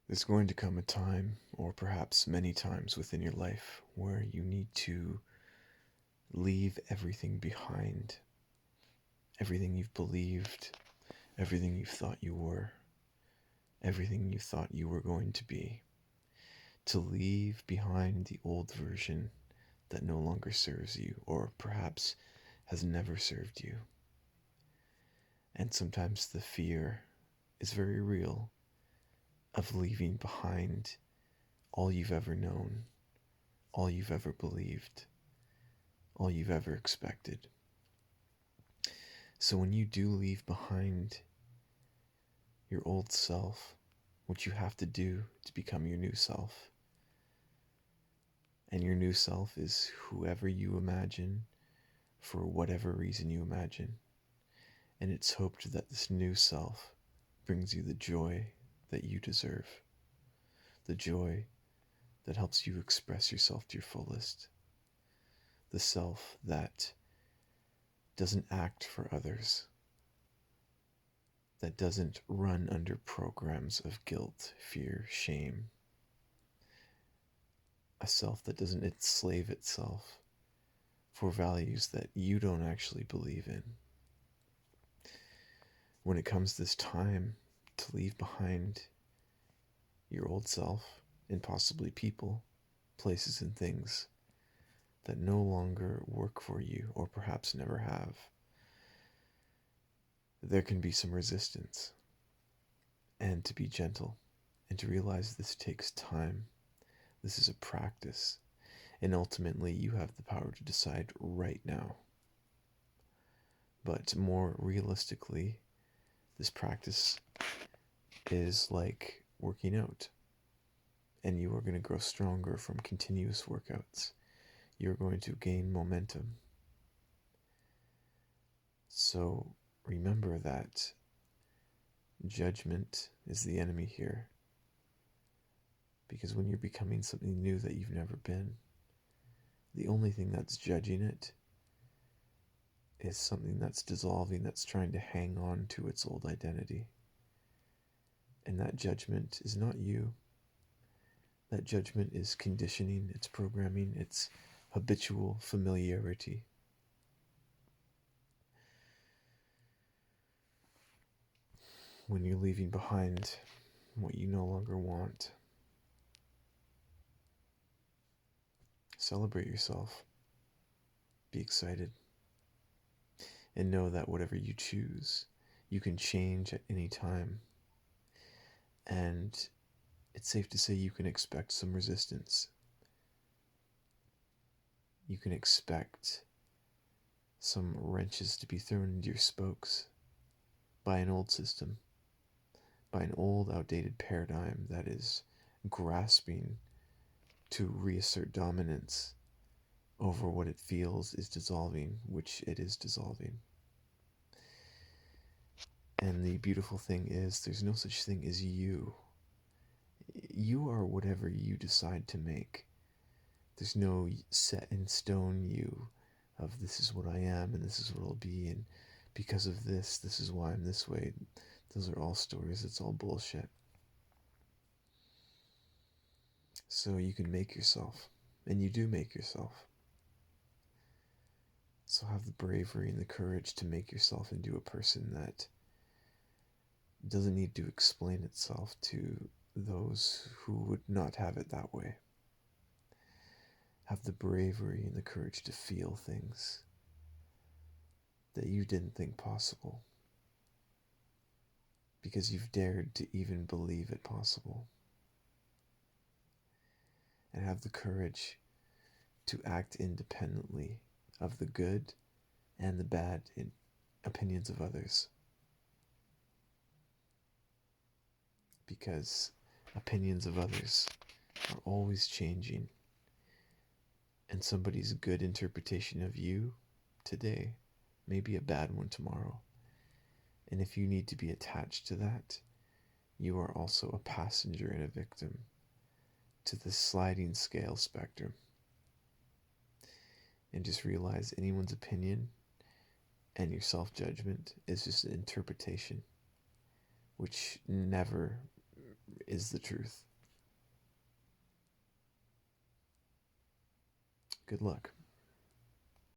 There's going to come a time, or perhaps many times within your life, where you need to leave everything behind. Everything you've believed, everything you thought you were, everything you thought you were going to be. To leave behind the old version that no longer serves you, or perhaps has never served you. And sometimes the fear is very real of leaving behind all you've ever known, all you've ever believed, all you've ever expected. So when you do leave behind your old self, what you have to do to become your new self, and your new self is whoever you imagine for whatever reason you imagine, and it's hoped that this new self brings you the joy that you deserve, the joy that helps you express yourself to your fullest, the self that doesn't act for others, that doesn't run under programs of guilt, fear, shame, a self that doesn't enslave itself for values that you don't actually believe in. When it comes this time to leave behind your old self and possibly people, places, and things that no longer work for you or perhaps never have, there can be some resistance. And to be gentle and to realize this takes time. This is a practice. And ultimately, you have the power to decide right now. But more realistically, this practice is like working out. And you are going to grow stronger from continuous workouts. You're going to gain momentum. So remember that judgment is the enemy here. Because when you're becoming something new that you've never been, the only thing that's judging it is something that's dissolving, that's trying to hang on to its old identity. And that judgment is not you. That judgment is conditioning, it's programming, it's habitual familiarity. When you're leaving behind what you no longer want, celebrate yourself. Be excited. And know that whatever you choose, you can change at any time. And it's safe to say you can expect some resistance. You can expect some wrenches to be thrown into your spokes by an old system, by an old, outdated paradigm that is grasping to reassert dominance over what it feels is dissolving, which it is dissolving. And the beautiful thing is, there's no such thing as you. You are whatever you decide to make. There's no set in stone you of this is what I am and this is what I'll be, and because of this, this is why I'm this way. Those are all stories. It's all bullshit. So you can make yourself, and you do make yourself. So have the bravery and the courage to make yourself into a person that doesn't need to explain itself to those who would not have it that way. Have the bravery and the courage to feel things that you didn't think possible, because you've dared to even believe it possible. And have the courage to act independently of the good and the bad opinions of others. Because opinions of others are always changing, and somebody's good interpretation of you today may be a bad one tomorrow. And if you need to be attached to that, you are also a passenger and a victim to the sliding scale spectrum. And just realize anyone's opinion and your self-judgment is just an interpretation, which never is the truth. Good luck.